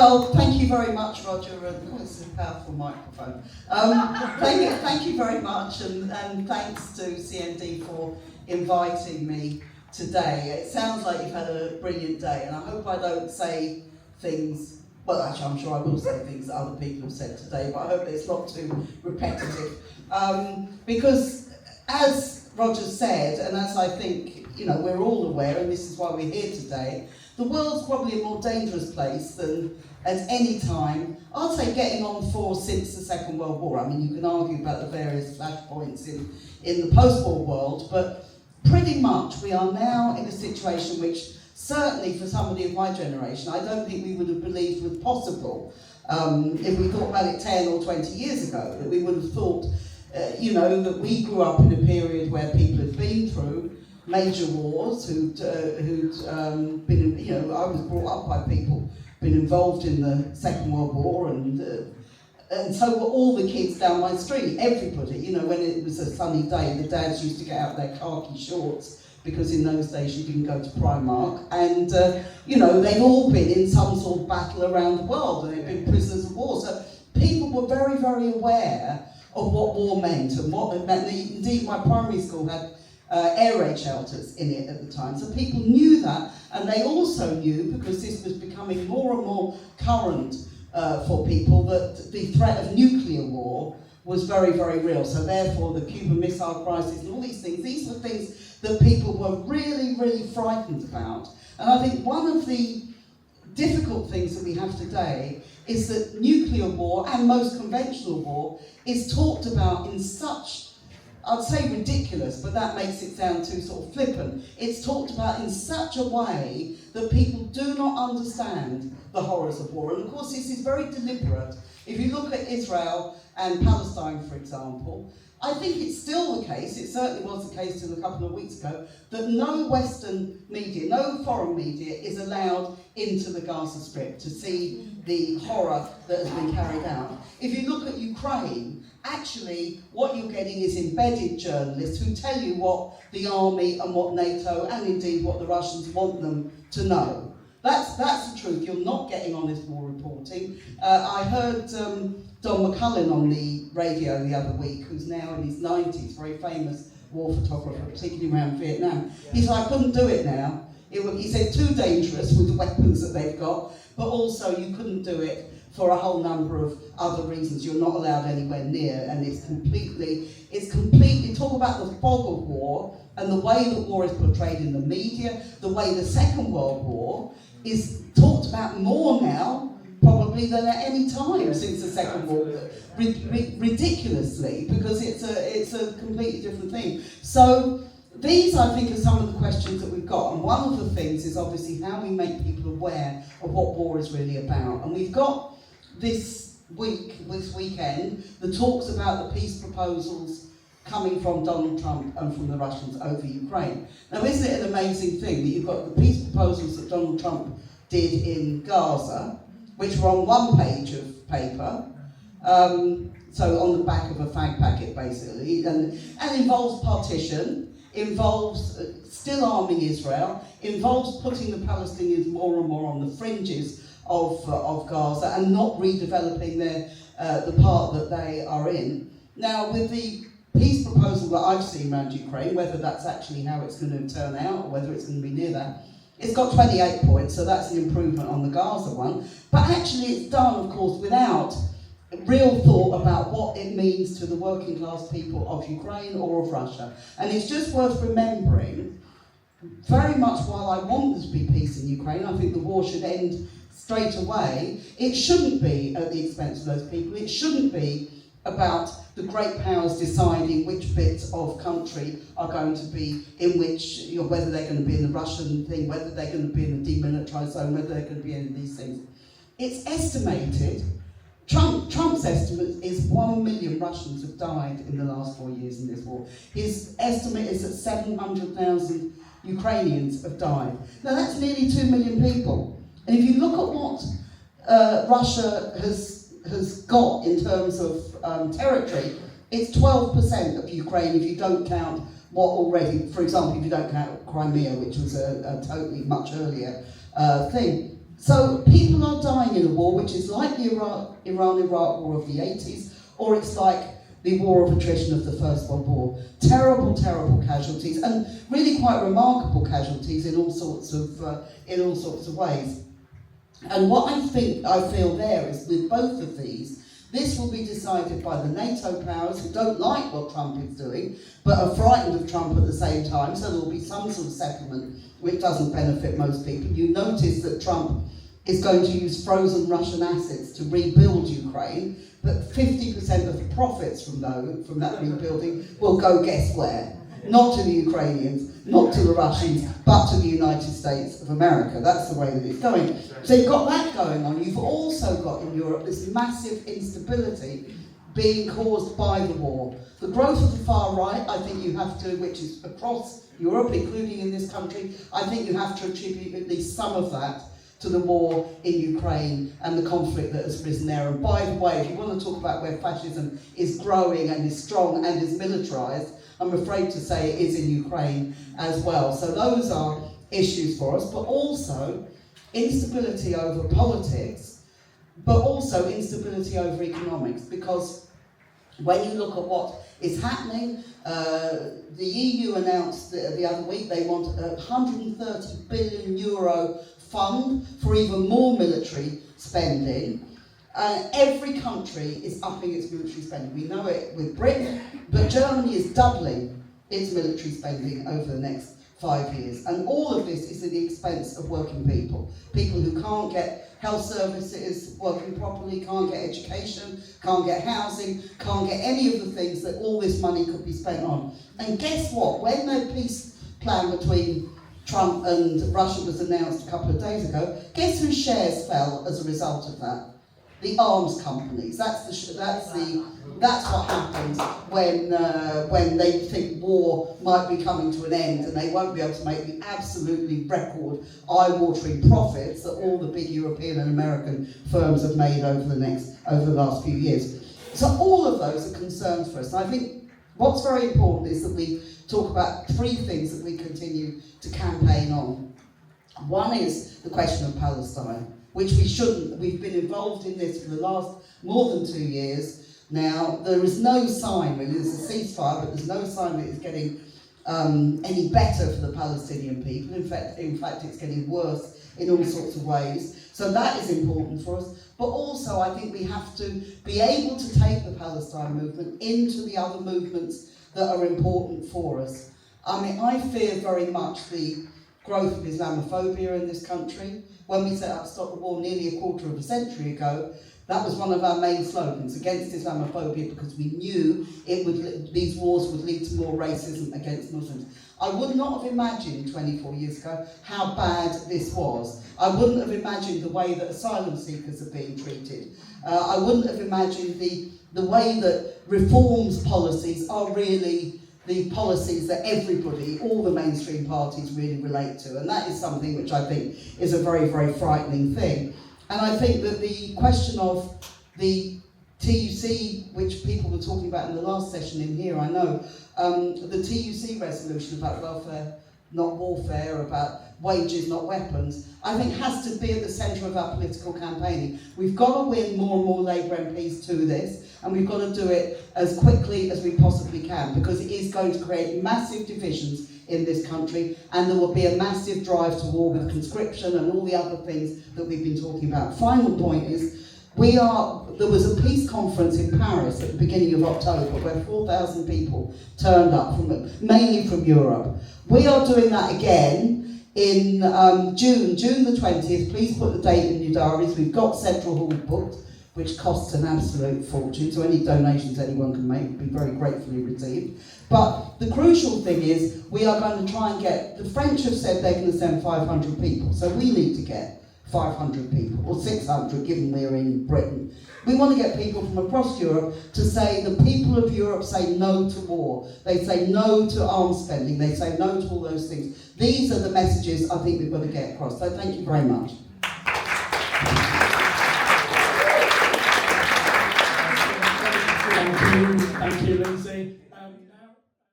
Well, thank you very much, Roger. Oh, it's a powerful microphone. Thank you very much, and thanks to CND for inviting me today. It sounds like you've had a brilliant day, and I hope I don't say things, well, actually I'm sure I will say things that other people have said today, but I hope it's not too repetitive. Because as Roger said, and as I think, you know, we're all aware, and this is why we're here today, the world's probably a more dangerous place than at any time, I'd say, getting on for since the Second World War. I mean, you can argue about the various flashpoints in the post-war world, but pretty much we are now in a situation which, certainly for somebody of my generation, I don't think we would have believed was possible if we thought about it 10 or 20 years ago, that we would have thought, you know, that we grew up in a period where people had been through major wars, who'd been, you know, I was brought up by people been involved in the Second World War, and so were all the kids down my street, everybody. You know, when it was a sunny day, the dads used to get out their khaki shorts, because in those days you didn't go to Primark, and you know, they'd all been in some sort of battle around the world, and they'd been prisoners of war. So people were very, very aware of what war meant and what it meant. Indeed, my primary school had air raid shelters in it at the time, so people knew that, and they also knew, because this was becoming more and more current for people, that the threat of nuclear war was very, very real. So therefore the Cuban Missile Crisis and all these were things that people were really, really frightened about. And I think one of the difficult things that we have today is that nuclear war, and most conventional war, is talked about in such, I'd say ridiculous, but that makes it sound too sort of flippant. It's talked about in such a way that people do not understand the horrors of war. And of course this is very deliberate. If you look at Israel and Palestine, for example, I think it's still the case, it certainly was the case till a couple of weeks ago, that no Western media, no foreign media is allowed into the Gaza Strip to see the horror that has been carried out. If you look at Ukraine, actually what you're getting is embedded journalists who tell you what the army and what NATO, and indeed what the Russians want them to know. That's the truth. You're not getting honest war reporting. I heard Don McCullin on the radio the other week, who's now in his 90s, very famous war photographer, particularly around Vietnam. He said, I couldn't do it now. He said, too dangerous with the weapons that they've got, but also you couldn't do it for a whole number of other reasons. You're not allowed anywhere near, and it's completely, talk about the fog of war, and the way that war is portrayed in the media, the way the Second World War is talked about more now, probably, than at any time since the Second World War, ridiculously, because it's a completely different thing. So these, I think, are some of the questions that we've got, and one of the things is obviously how we make people aware of what war is really about. And we've got this weekend, the talks about the peace proposals coming from Donald Trump and from the Russians over Ukraine. Now, isn't it an amazing thing that you've got the peace proposals that Donald Trump did in Gaza, which were on one page of paper, so on the back of a fag packet basically, and involves partition, involves still arming Israel, involves putting the Palestinians more and more on the fringes of Gaza and not redeveloping the part that they are in. Now, with the peace proposal that I've seen around Ukraine, whether that's actually how it's going to turn out or whether it's going to be near that, it's got 28 points, so that's an improvement on the Gaza one. But actually it's done, of course, without real thought about what it means to the working class people of Ukraine or of Russia. And it's just worth remembering, very much while I want there to be peace in Ukraine, I think the war should end straight away, it shouldn't be at the expense of those people. It shouldn't be about the great powers deciding which bits of country are going to be in which, you know, whether they're going to be in the Russian thing, whether they're going to be in the demilitarized zone, whether they're going to be in these things. It's estimated, Trump's estimate is 1 million Russians have died in the last 4 years in this war. His estimate is that 700,000 Ukrainians have died. Now that's nearly 2 million people. And if you look at what Russia has got in terms of territory, it's 12% of Ukraine if you don't count what already, for example, if you don't count Crimea, which was a totally much earlier thing. So people are dying in a war which is like the Iran-Iraq war of the 80s, or it's like the war of attrition of the First World War. Terrible, terrible casualties, and really quite remarkable casualties in all sorts of ways. And what I feel there is, with both of these, this will be decided by the NATO powers who don't like what Trump is doing, but are frightened of Trump at the same time, so there will be some sort of settlement which doesn't benefit most people. You notice that Trump is going to use frozen Russian assets to rebuild Ukraine, but 50% of the profits from that rebuilding will go, guess where? Not to the Ukrainians, not to the Russians, but to the United States of America. That's the way that it's going. So you've got that going on. You've also got in Europe this massive instability being caused by the war. The growth of the far right, I think you have to, which is across Europe, including in this country, I think you have to attribute at least some of that to the war in Ukraine and the conflict that has risen there. And by the way, if you want to talk about where fascism is growing and is strong and is militarised, I'm afraid to say it is in Ukraine as well. So those are issues for us, but also instability over politics, but also instability over economics, because when you look at what is happening, the EU announced the other week they want a €130 billion fund for even more military spending. Every country is upping its military spending. We know it with Britain, but Germany is doubling its military spending over the next 5 years. And all of this is at the expense of working people. People who can't get health services working properly, can't get education, can't get housing, can't get any of the things that all this money could be spent on. And guess what? When the peace plan between Trump and Russia was announced a couple of days ago, guess whose shares fell as a result of that? The arms companies. That's what happens when they think war might be coming to an end and they won't be able to make the absolutely record eye-watering profits that all the big European and American firms have made over the last few years. So all of those are concerns for us. And I think what's very important is that we talk about three things that we continue to campaign on. One is the question of Palestine, which we shouldn't. We've been involved in this for the last more than 2 years now. There is no sign, really, there's a ceasefire, but there's no sign that it's getting any better for the Palestinian people. In fact, it's getting worse in all sorts of ways. So that is important for us. But also, I think we have to be able to take the Palestine movement into the other movements that are important for us. I mean, I fear very much the growth of Islamophobia in this country. When we set up Stop the War nearly a quarter of a century ago, that was one of our main slogans, against Islamophobia, because we knew these wars would lead to more racism against Muslims. I would not have imagined 24 years ago how bad this was. I wouldn't have imagined the way that asylum seekers are being treated. I wouldn't have imagined the way that reforms policies are really the policies that everybody, all the mainstream parties really relate to. And that is something which I think is a very, very frightening thing. And I think that the question of the TUC, which people were talking about in the last session in here, I know, the TUC resolution about welfare, not warfare, about wages, not weapons, I think has to be at the centre of our political campaigning. We've got to win more and more Labour MPs to this, and we've got to do it as quickly as we possibly can, because it is going to create massive divisions in this country, and there will be a massive drive to war with conscription and all the other things that we've been talking about. Final point is, there was a peace conference in Paris at the beginning of October where 4,000 people turned up, mainly from Europe. We are doing that again in June the 20th. Please put the date in your diaries. We've got Central Hall booked, which costs an absolute fortune, so any donations anyone can make will be very gratefully received. But the crucial thing is, we are going to try and get, the French have said they're going to send 500 people, so we need to get 500 people, or 600 given we're in Britain. We want to get people from across Europe to say, the people of Europe say no to war, they say no to arms spending, they say no to all those things. These are the messages I think we've got to get across, so thank you very much. Thank you,